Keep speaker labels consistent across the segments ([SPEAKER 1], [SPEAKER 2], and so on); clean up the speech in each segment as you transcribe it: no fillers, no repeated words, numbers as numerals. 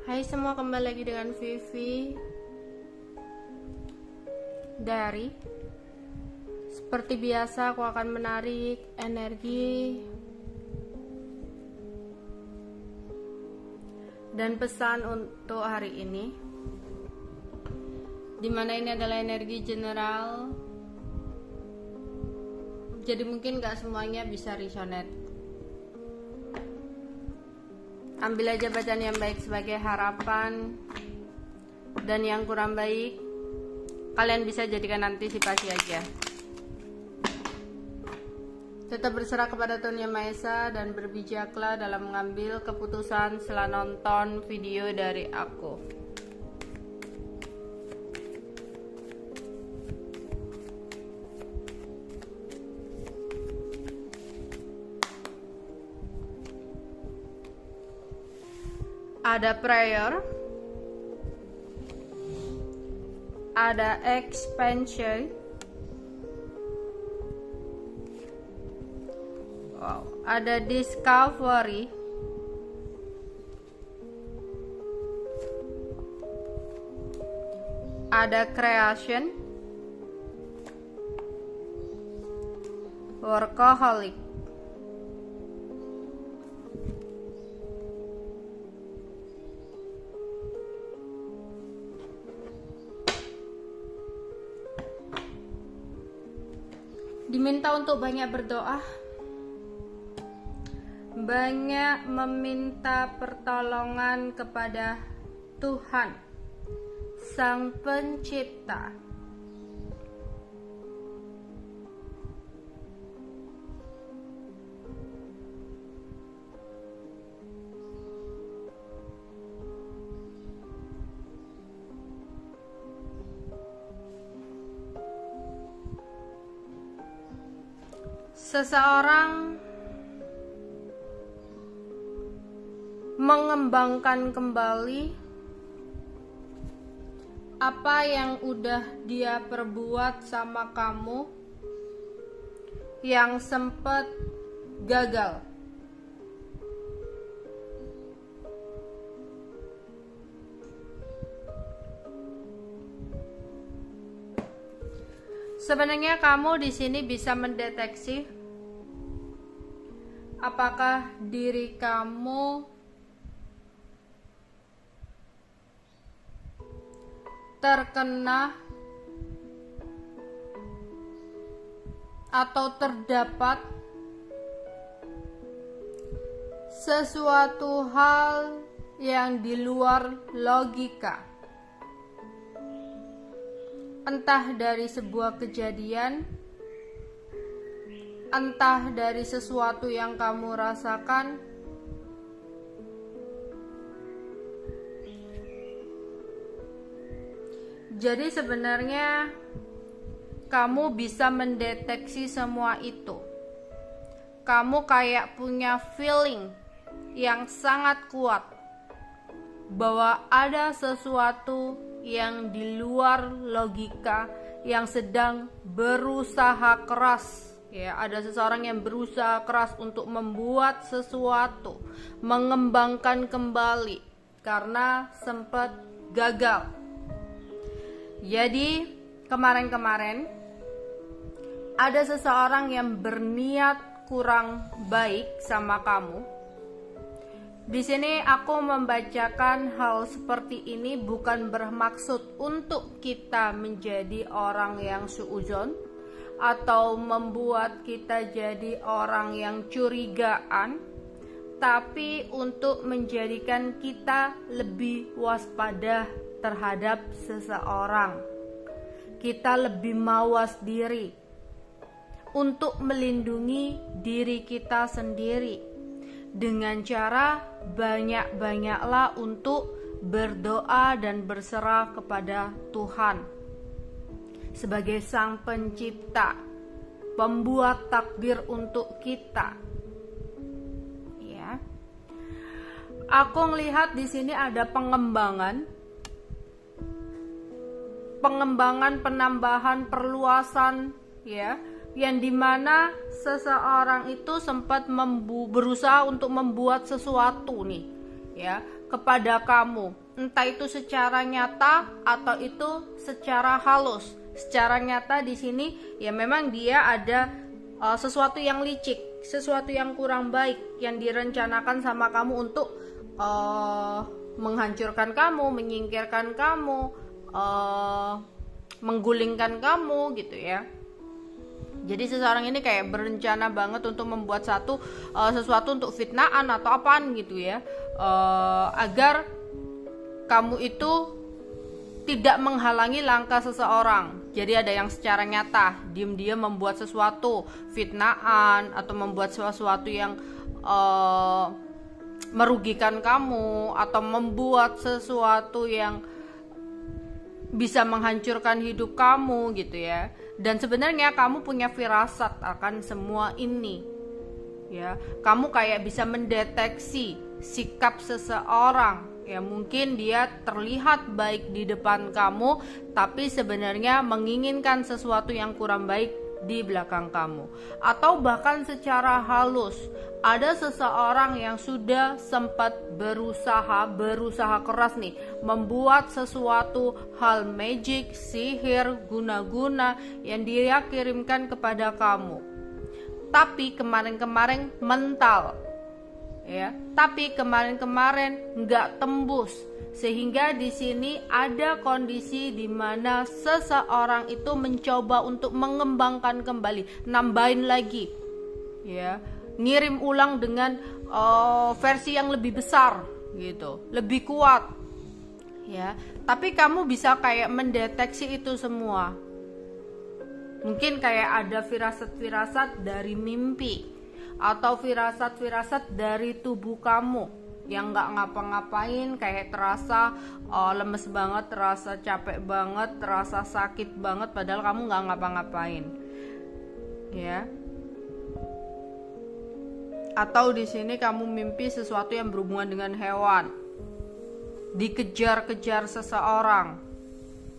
[SPEAKER 1] Hai semua, kembali lagi dengan Vivi dari seperti biasa aku akan menarik energi dan pesan untuk hari ini, dimana ini adalah energi general, jadi mungkin gak semuanya bisa resonate. Ambil aja bacaan yang baik sebagai harapan, dan yang kurang baik kalian bisa jadikan antisipasi aja. Tetap berserah kepada Tuhan Yang Maha Esa dan berbijaklah dalam mengambil keputusan setelah nonton video dari aku. Ada prayer, ada expansion, ada discovery, ada creation, workaholic. Diminta untuk banyak berdoa, banyak meminta pertolongan kepada Tuhan, Sang Pencipta. Seseorang mengembangkan kembali apa yang udah dia perbuat sama kamu yang sempat gagal. Sebenarnya kamu di sini bisa mendeteksi apakah diri kamu terkena atau terdapat sesuatu hal yang di luar logika. Entah dari sebuah kejadian, entah dari sesuatu yang kamu rasakan, jadi sebenarnya kamu bisa mendeteksi semua itu. Kamu kayak punya feeling yang sangat kuat bahwa ada sesuatu yang di luar logika yang sedang berusaha keras. Ya, ada seseorang yang berusaha keras untuk membuat sesuatu, mengembangkan kembali karena sempat gagal. Jadi kemarin-kemarin ada seseorang yang berniat kurang baik sama kamu. Di sini aku membacakan hal seperti ini bukan bermaksud untuk kita menjadi orang yang suudzon atau membuat kita jadi orang yang curigaan, tapi untuk menjadikan kita lebih waspada terhadap seseorang. Kita lebih mawas diri untuk melindungi diri kita sendiri dengan cara banyak-banyaklah untuk berdoa dan berserah kepada Tuhan sebagai Sang Pencipta, pembuat takdir untuk kita. Ya. Aku melihat di sini ada pengembangan, penambahan, perluasan, ya, yang dimana seseorang itu sempat berusaha untuk membuat sesuatu nih, ya, kepada kamu, entah itu secara nyata atau itu secara halus. Secara nyata di sini ya memang dia ada sesuatu yang licik, sesuatu yang kurang baik yang direncanakan sama kamu untuk menghancurkan kamu, menyingkirkan kamu, menggulingkan kamu gitu ya. Jadi seseorang ini kayak berencana banget untuk membuat sesuatu untuk fitnaan atau apaan gitu ya, agar kamu itu tidak menghalangi langkah seseorang. Jadi ada yang secara nyata diam-diam membuat sesuatu fitnaan atau membuat sesuatu yang merugikan kamu atau membuat sesuatu yang bisa menghancurkan hidup kamu gitu ya. Dan sebenarnya kamu punya firasat akan semua ini ya. Kamu kayak bisa mendeteksi sikap seseorang ya, mungkin dia terlihat baik di depan kamu tapi sebenarnya menginginkan sesuatu yang kurang baik di belakang kamu. Atau bahkan secara halus, ada seseorang yang sudah sempat berusaha keras nih membuat sesuatu hal magic, sihir, guna-guna yang dia kirimkan kepada kamu. Tapi kemarin-kemarin mental ya, tapi kemarin-kemarin nggak tembus, sehingga di sini ada kondisi di mana seseorang itu mencoba untuk mengembangkan kembali, nambahin lagi ya, ngirim ulang dengan versi yang lebih besar gitu, lebih kuat ya. Tapi kamu bisa kayak mendeteksi itu semua. Mungkin kayak ada firasat-firasat dari mimpi atau firasat-firasat dari tubuh kamu yang gak ngapa-ngapain, kayak terasa lemes banget, terasa capek banget, terasa sakit banget, padahal kamu gak ngapa-ngapain ya. Atau di sini kamu mimpi sesuatu yang berhubungan dengan hewan, dikejar-kejar seseorang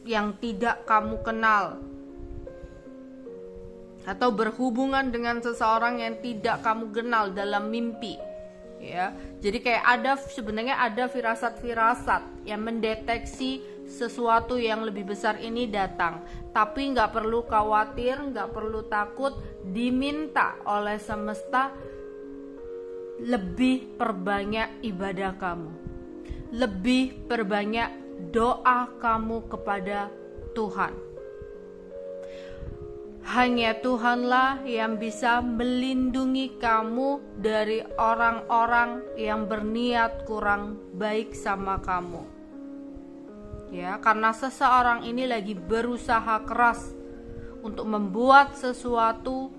[SPEAKER 1] yang tidak kamu kenal, atau berhubungan dengan seseorang yang tidak kamu kenal dalam mimpi ya. Jadi kayak sebenarnya ada firasat-firasat yang mendeteksi sesuatu yang lebih besar ini datang. Tapi nggak perlu khawatir, nggak perlu takut, diminta oleh semesta lebih perbanyak ibadah kamu, lebih perbanyak doa kamu kepada Tuhan. Hanya Tuhanlah yang bisa melindungi kamu dari orang-orang yang berniat kurang baik sama kamu. Ya, karena seseorang ini lagi berusaha keras untuk membuat sesuatu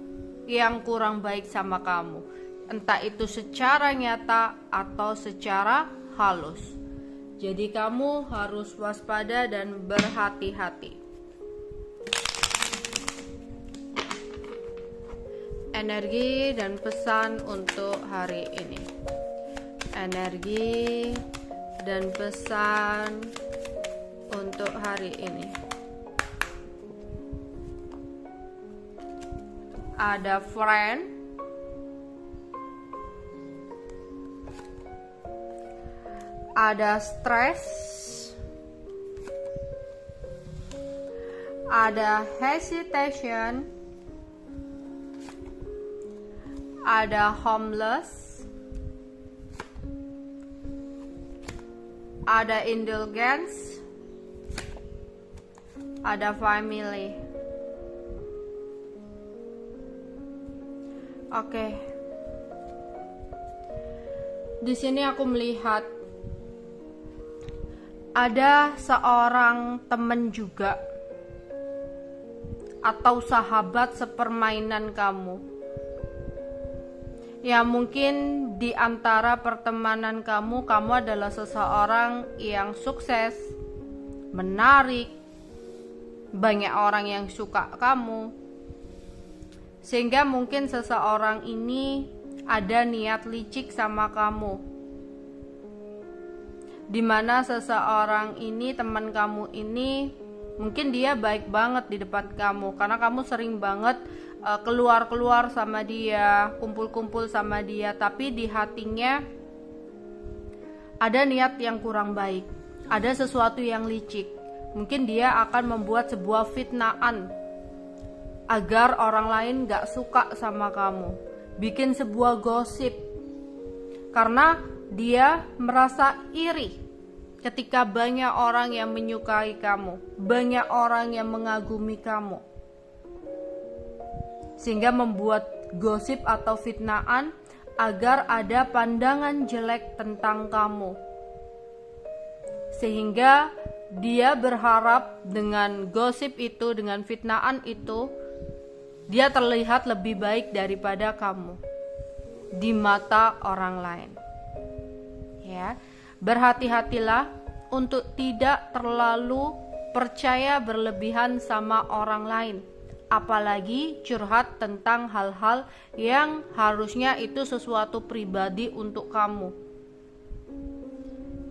[SPEAKER 1] yang kurang baik sama kamu. Entah itu secara nyata atau secara halus. Jadi kamu harus waspada dan berhati-hati. Energi dan pesan untuk hari ini. Energi dan pesan untuk hari ini. Ada friend, ada stres, ada hesitation, ada homeless, ada indulgence, ada family. Oke. Di sini aku melihat ada seorang teman juga atau sahabat sepermainan kamu. Ya, mungkin di antara pertemanan kamu adalah seseorang yang sukses, menarik, banyak orang yang suka kamu. Sehingga mungkin seseorang ini ada niat licik sama kamu. Dimana seseorang ini, teman kamu ini, mungkin dia baik banget di depan kamu karena kamu sering banget keluar-keluar sama dia, kumpul-kumpul sama dia, tapi di hatinya ada niat yang kurang baik, ada sesuatu yang licik. Mungkin dia akan membuat sebuah fitnaan agar orang lain gak suka sama kamu, bikin sebuah gosip, karena dia merasa iri ketika banyak orang yang menyukai kamu, banyak orang yang mengagumi kamu, sehingga membuat gosip atau fitnaan agar ada pandangan jelek tentang kamu, sehingga dia berharap dengan gosip itu, dengan fitnaan itu, dia terlihat lebih baik daripada kamu di mata orang lain. Ya, berhati-hatilah untuk tidak terlalu percaya berlebihan sama orang lain, apalagi curhat tentang hal-hal yang harusnya itu sesuatu pribadi untuk kamu.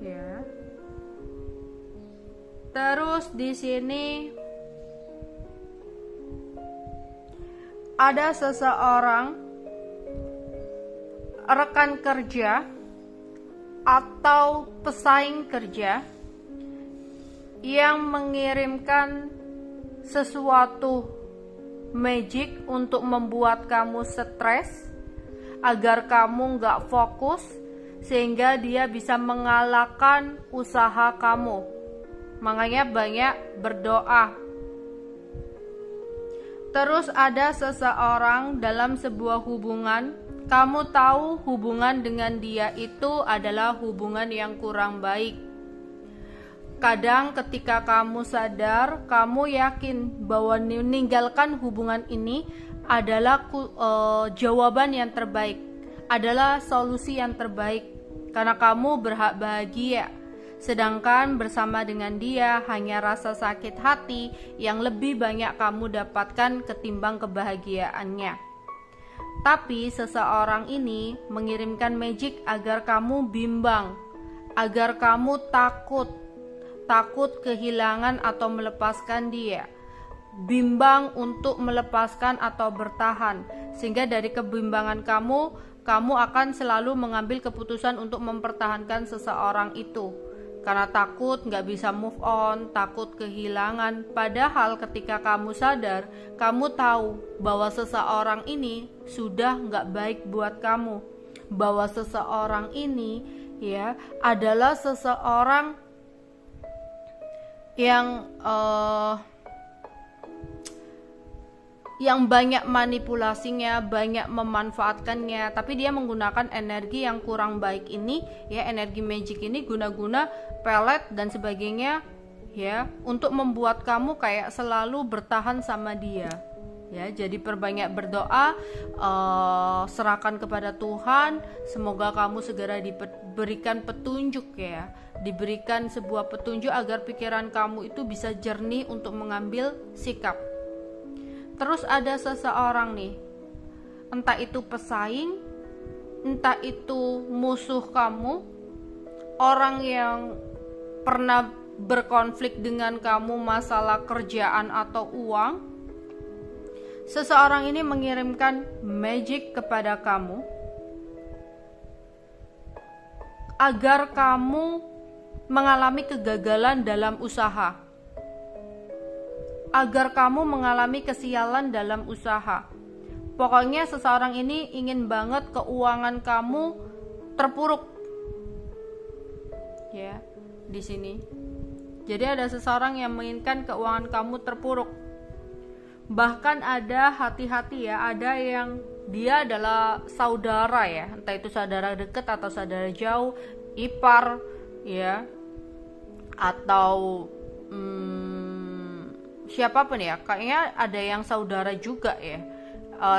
[SPEAKER 1] Ya. Terus di sini ada seseorang rekan kerja atau pesaing kerja yang mengirimkan sesuatu magic untuk membuat kamu stres agar kamu gak fokus, sehingga dia bisa mengalahkan usaha kamu. Makanya banyak berdoa. Terus ada seseorang dalam sebuah hubungan, kamu tahu hubungan dengan dia itu adalah hubungan yang kurang baik. Kadang ketika kamu sadar, kamu yakin bahwa meninggalkan hubungan ini adalah jawaban yang terbaik, adalah solusi yang terbaik, karena kamu berhak bahagia. Sedangkan bersama dengan dia hanya rasa sakit hati yang lebih banyak kamu dapatkan ketimbang kebahagiaannya. Tapi seseorang ini mengirimkan magic agar kamu bimbang, agar kamu takut kehilangan atau melepaskan dia, bimbang untuk melepaskan atau bertahan, sehingga dari kebimbangan kamu akan selalu mengambil keputusan untuk mempertahankan seseorang itu, karena takut gak bisa move on, takut kehilangan. Padahal ketika kamu sadar, kamu tahu bahwa seseorang ini sudah gak baik buat kamu, bahwa seseorang ini ya adalah seseorang yang banyak manipulasinya, banyak memanfaatkannya, tapi dia menggunakan energi yang kurang baik ini, ya, energi magic ini guna-guna pelet dan sebagainya, ya, untuk membuat kamu kayak selalu bertahan sama dia. Ya, jadi perbanyak berdoa, serahkan kepada Tuhan, semoga kamu segera diberikan petunjuk, ya, diberikan sebuah petunjuk agar pikiran kamu itu bisa jernih untuk mengambil sikap. Terus ada seseorang nih, entah itu pesaing, entah itu musuh kamu, orang yang pernah berkonflik dengan kamu masalah kerjaan atau uang. Seseorang ini mengirimkan magic kepada kamu agar kamu mengalami kegagalan dalam usaha, agar kamu mengalami kesialan dalam usaha. Pokoknya seseorang ini ingin banget keuangan kamu terpuruk. Ya, di sini. Jadi ada seseorang yang menginginkan keuangan kamu terpuruk. Bahkan ada, hati-hati ya, ada yang dia adalah saudara, ya, entah itu saudara dekat atau saudara jauh, ipar, ya, atau siapapun, ya, kayaknya ada yang saudara juga, ya.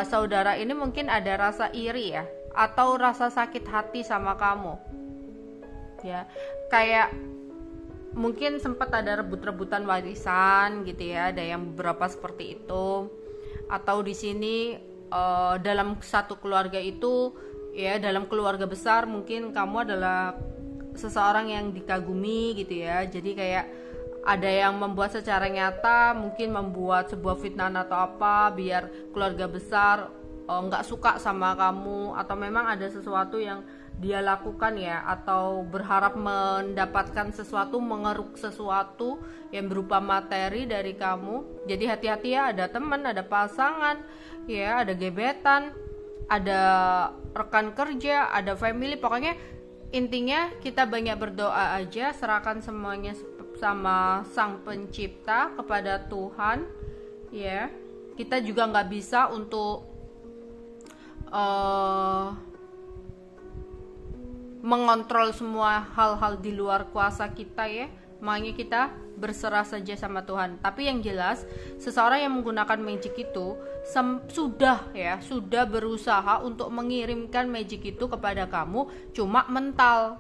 [SPEAKER 1] Saudara ini mungkin ada rasa iri, ya, atau rasa sakit hati sama kamu, ya, kayak mungkin sempat ada rebut-rebutan warisan gitu, ya, ada yang beberapa seperti itu. Atau di sini dalam satu keluarga itu, ya, dalam keluarga besar mungkin kamu adalah seseorang yang dikagumi gitu, ya. Jadi kayak ada yang membuat secara nyata, mungkin membuat sebuah fitnah atau apa biar keluarga besar nggak suka sama kamu, atau memang ada sesuatu yang dia lakukan ya, atau berharap mendapatkan sesuatu, mengeruk sesuatu yang berupa materi dari kamu. Jadi hati-hati ya, ada teman, ada pasangan ya, ada gebetan, ada rekan kerja, ada family, pokoknya intinya kita banyak berdoa aja, serahkan semuanya sama Sang Pencipta, kepada Tuhan ya. Kita juga nggak bisa untuk mengontrol semua hal-hal di luar kuasa kita ya, makanya kita berserah saja sama Tuhan. Tapi yang jelas, seseorang yang menggunakan magic itu sudah berusaha untuk mengirimkan magic itu kepada kamu, cuma mental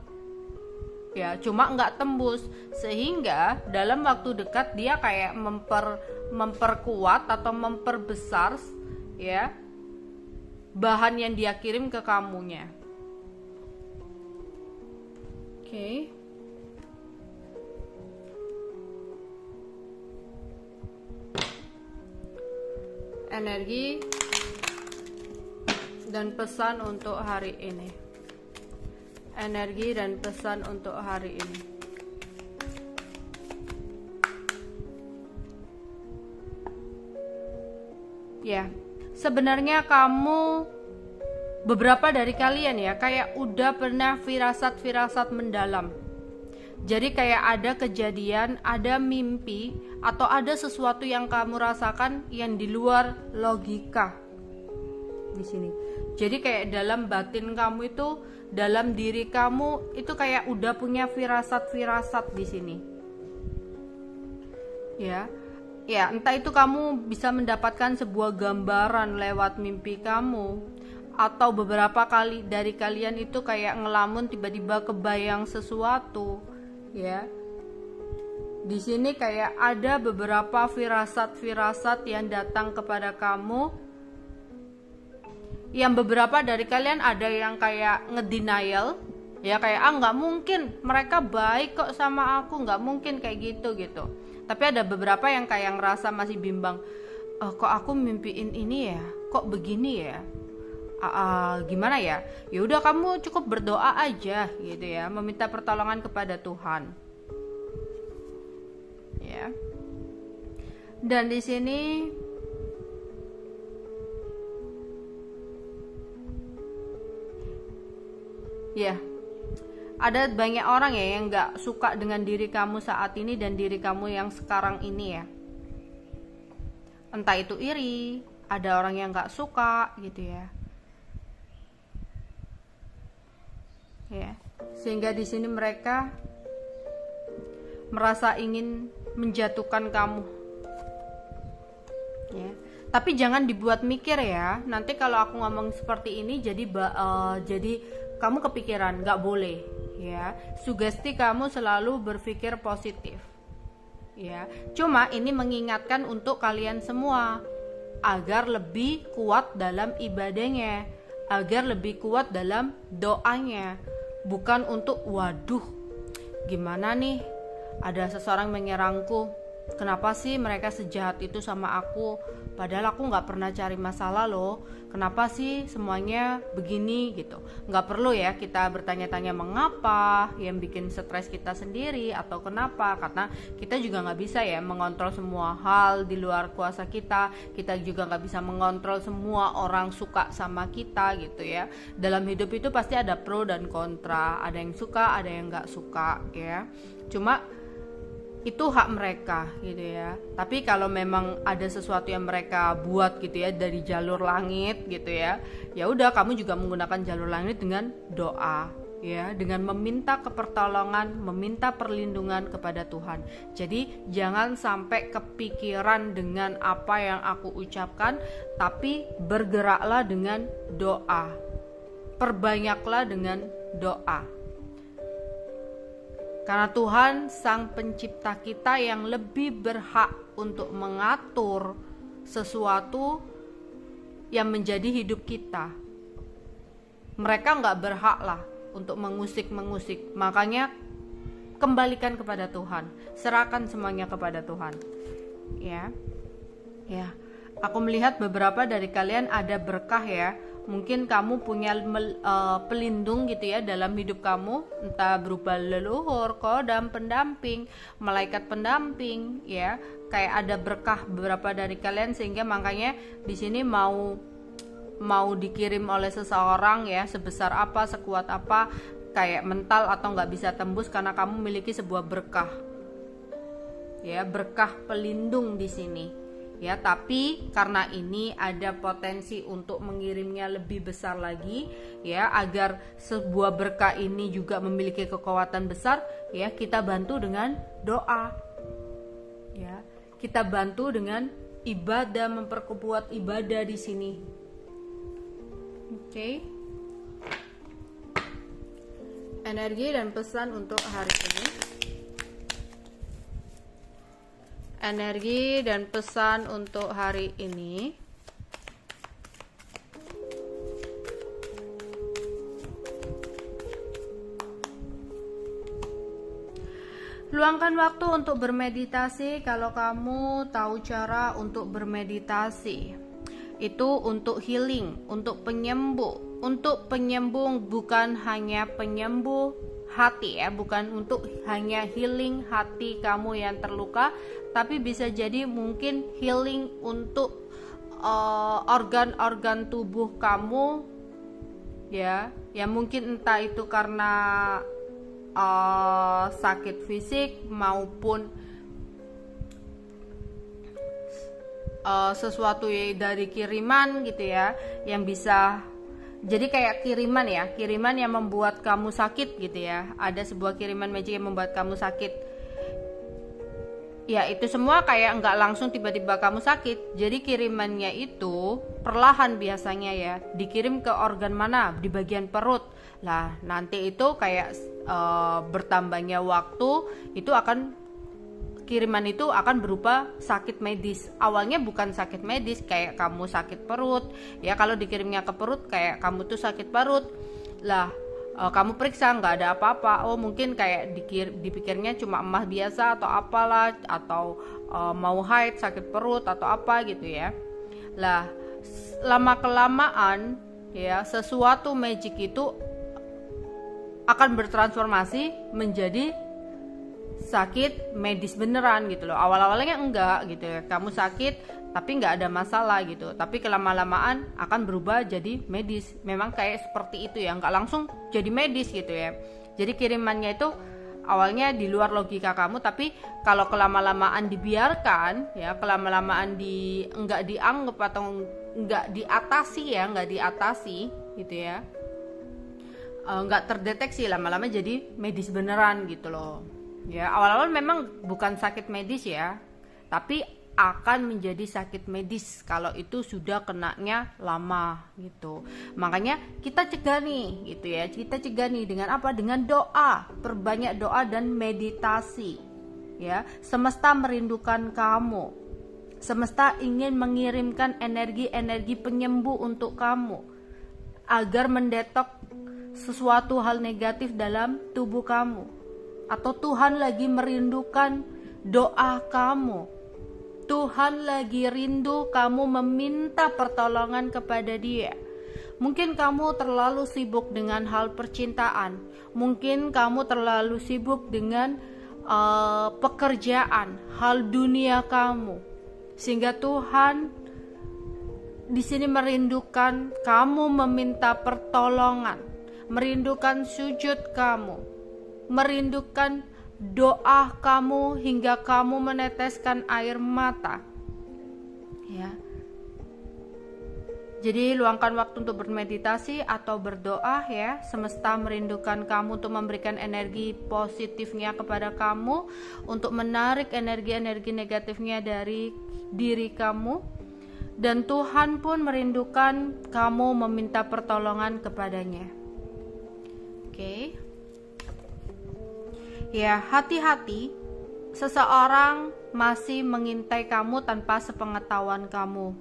[SPEAKER 1] ya, cuma nggak tembus, sehingga dalam waktu dekat dia kayak memperkuat atau memperbesar ya bahan yang dia kirim ke kamunya. Oke. Energi dan pesan untuk hari ini. Energi dan pesan untuk hari ini. Ya, sebenarnya kamu, beberapa dari kalian ya, kayak udah pernah firasat-firasat mendalam. Jadi kayak ada kejadian, ada mimpi, atau ada sesuatu yang kamu rasakan yang di luar logika di sini. Jadi kayak dalam batin kamu itu, dalam diri kamu itu kayak udah punya firasat-firasat di sini. Ya, entah itu kamu bisa mendapatkan sebuah gambaran lewat mimpi kamu, atau beberapa kali dari kalian itu kayak ngelamun tiba-tiba kebayang sesuatu, ya. Di sini kayak ada beberapa firasat-firasat yang datang kepada kamu. Yang beberapa dari kalian ada yang kayak ngedenial, ya, kayak nggak mungkin, mereka baik kok sama aku, nggak mungkin kayak gitu. Tapi ada beberapa yang kayak ngerasa masih bimbang, kok aku mimpiin ini ya, kok begini ya, gimana ya? Ya udah, kamu cukup berdoa aja gitu ya, meminta pertolongan kepada Tuhan. Ya. Dan di sini ya, ada banyak orang ya yang gak suka dengan diri kamu saat ini dan diri kamu yang sekarang ini ya. Entah itu iri, ada orang yang gak suka gitu ya. Ya, sehingga di sini mereka merasa ingin menjatuhkan kamu. Ya. Tapi jangan dibuat mikir ya. Nanti kalau aku ngomong seperti ini jadi kamu kepikiran, nggak boleh ya. Sugesti kamu selalu berpikir positif ya. Cuma ini mengingatkan untuk kalian semua agar lebih kuat dalam ibadahnya, agar lebih kuat dalam doanya. Bukan untuk waduh, gimana nih, ada seseorang menyerangku, kenapa sih mereka sejahat itu sama aku, padahal aku gak pernah cari masalah loh, kenapa sih semuanya begini gitu. Gak perlu ya kita bertanya-tanya mengapa, yang bikin stres kita sendiri atau kenapa, karena kita juga gak bisa ya mengontrol semua hal di luar kuasa kita. Kita juga gak bisa mengontrol semua orang suka sama kita gitu ya. Dalam hidup itu pasti ada pro dan kontra, ada yang suka, ada yang gak suka ya. Cuma itu hak mereka gitu ya. Tapi kalau memang ada sesuatu yang mereka buat gitu ya dari jalur langit gitu ya, ya udah, kamu juga menggunakan jalur langit dengan doa ya, dengan meminta kepertolongan, meminta perlindungan kepada Tuhan. Jadi jangan sampai kepikiran dengan apa yang aku ucapkan, tapi bergeraklah dengan doa. Perbanyaklah dengan doa. Karena Tuhan Sang Pencipta kita yang lebih berhak untuk mengatur sesuatu yang menjadi hidup kita. Mereka gak berhak lah untuk mengusik-mengusik. Makanya kembalikan kepada Tuhan, serahkan semuanya kepada Tuhan. Ya. Aku melihat beberapa dari kalian ada berkah ya. Mungkin kamu punya pelindung gitu ya dalam hidup kamu, entah berupa leluhur, kodam, pendamping, malaikat pendamping ya. Kayak ada berkah beberapa dari kalian, sehingga makanya di sini mau dikirim oleh seseorang ya, sebesar apa, sekuat apa, kayak mental atau nggak bisa tembus karena kamu memiliki sebuah berkah ya, berkah pelindung di sini ya. Tapi karena ini ada potensi untuk mengirimnya lebih besar lagi ya, agar sebuah berkah ini juga memiliki kekuatan besar ya, kita bantu dengan doa ya, kita bantu dengan ibadah, memperkuat ibadah di sini. Oke. Energi dan pesan untuk hari ini. Energi dan pesan untuk hari ini. Luangkan waktu untuk bermeditasi kalau kamu tahu cara untuk bermeditasi. Itu untuk healing, untuk penyembuh. Untuk penyembuh, bukan hanya penyembuh hati ya, bukan untuk hanya healing hati kamu yang terluka, tapi bisa jadi mungkin healing untuk organ-organ tubuh kamu ya, yang mungkin entah itu karena sakit fisik maupun sesuatu dari kiriman gitu ya, yang bisa jadi kayak kiriman yang membuat kamu sakit gitu ya. Ada sebuah kiriman magic yang membuat kamu sakit ya, itu semua kayak nggak langsung tiba-tiba kamu sakit. Jadi kirimannya itu perlahan biasanya ya, dikirim ke organ mana, di bagian perut lah. Nanti itu kayak bertambahnya waktu, itu kiriman itu akan berupa sakit medis. Awalnya bukan sakit medis kayak kamu sakit perut ya, kalau dikirimnya ke perut kayak kamu tuh sakit perut lah, kamu periksa nggak ada apa-apa, oh mungkin kayak dipikirnya cuma emah biasa atau apalah, atau mau haid, sakit perut atau apa gitu ya. Lah lama kelamaan ya, sesuatu magic itu akan bertransformasi menjadi sakit medis beneran gitu loh. Awal-awalnya enggak gitu ya, kamu sakit tapi nggak ada masalah gitu, tapi kelama-lamaan akan berubah jadi medis. Memang kayak seperti itu ya, nggak langsung jadi medis gitu ya. Jadi kirimannya itu awalnya di luar logika kamu, tapi kalau kelama-lamaan dibiarkan ya, kelama-lamaan nggak dianggap atau nggak diatasi gitu ya, nggak terdeteksi, lama-lama jadi medis beneran gitu loh. Ya, awal-awal memang bukan sakit medis ya, tapi akan menjadi sakit medis kalau itu sudah kenanya lama gitu. Makanya kita cegah nih gitu ya. Kita cegah nih dengan apa? Dengan doa. Perbanyak doa dan meditasi. Ya, semesta merindukan kamu. Semesta ingin mengirimkan energi-energi penyembuh untuk kamu agar mendetok sesuatu hal negatif dalam tubuh kamu. Atau Tuhan lagi merindukan doa kamu. Tuhan lagi rindu kamu meminta pertolongan kepada Dia. Mungkin kamu terlalu sibuk dengan hal percintaan. Mungkin kamu terlalu sibuk dengan pekerjaan, hal dunia kamu. Sehingga Tuhan di sini merindukan kamu meminta pertolongan, merindukan sujud kamu, merindukan doa kamu hingga kamu meneteskan air mata ya. Jadi luangkan waktu untuk bermeditasi atau berdoa ya. Semesta merindukan kamu untuk memberikan energi positifnya kepada kamu, untuk menarik energi-energi negatifnya dari diri kamu. Dan Tuhan pun merindukan kamu meminta pertolongan kepadanya. Oke. Ya, hati-hati, seseorang masih mengintai kamu tanpa sepengetahuan kamu.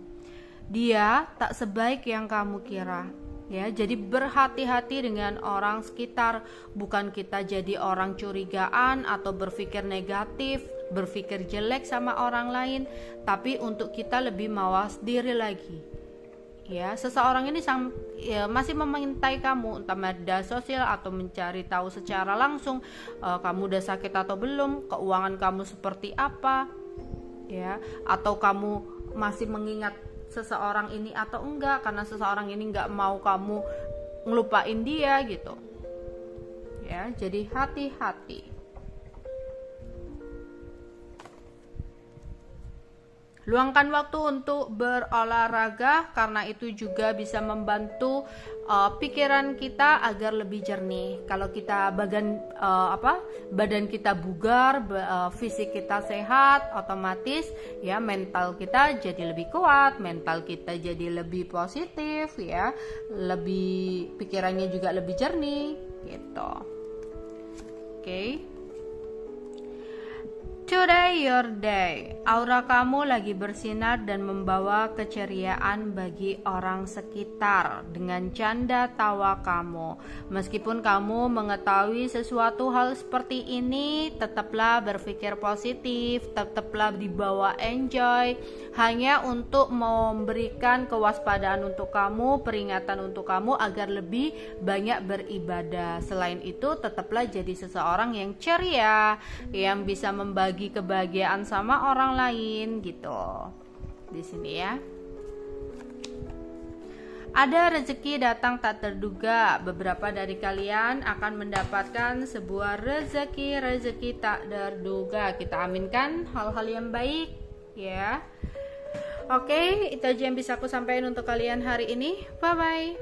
[SPEAKER 1] Dia tak sebaik yang kamu kira. Ya, jadi berhati-hati dengan orang sekitar, bukan kita jadi orang curigaan atau berpikir negatif, berpikir jelek sama orang lain, tapi untuk kita lebih mawas diri lagi. Ya, seseorang ini masih memintai kamu, entah media sosial atau mencari tahu secara langsung kamu udah sakit atau belum, keuangan kamu seperti apa, ya, atau kamu masih mengingat seseorang ini atau enggak, karena seseorang ini enggak mau kamu ngelupain dia gitu. Ya, jadi hati-hati. Luangkan waktu untuk berolahraga karena itu juga bisa membantu pikiran kita agar lebih jernih. Kalau kita badan kita bugar, fisik kita sehat, otomatis ya mental kita jadi lebih kuat, mental kita jadi lebih positif ya, lebih pikirannya juga lebih jernih gitu. Oke. Today your day. Aura kamu lagi bersinar dan membawa keceriaan bagi orang sekitar dengan canda tawa kamu. Meskipun kamu mengetahui sesuatu hal seperti ini, tetaplah berpikir positif, tetaplah dibawa enjoy, hanya untuk memberikan kewaspadaan untuk kamu, peringatan untuk kamu agar lebih banyak beribadah. Selain itu, tetaplah jadi seseorang yang ceria, yang bisa membagi kebahagiaan sama orang lain gitu. Di sini ya. Ada rezeki datang tak terduga. Beberapa dari kalian akan mendapatkan sebuah rezeki tak terduga. Kita aminkan hal-hal yang baik ya. Oke, itu aja yang bisa aku sampaikan untuk kalian hari ini. Bye bye.